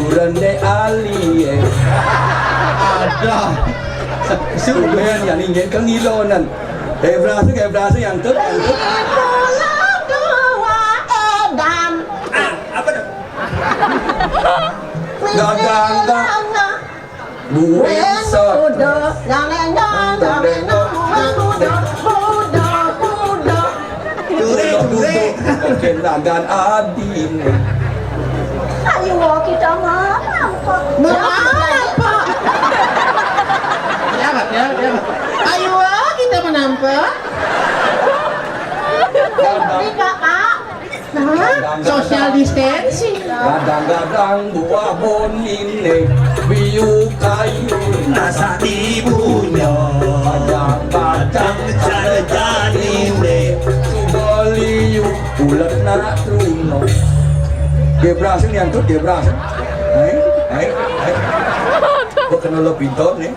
Kuran de Ali Ada. Suben yang ingin kang ilonan Ebra yang tuh Apa tuh? Gagang Buin sot Ture. Oke lagan adin Ayo kita ngapa? Mengapa? Ya. Ayo kita menampak. Social distancing. Gadang-gadang buah bonine Biu kayu Nasa ibunya. Kadang-kadang Jarjanine. Subaliyu Ulat na truno Gebrasin yang tuh gebrasin Hai Kok kenal lo pintar nih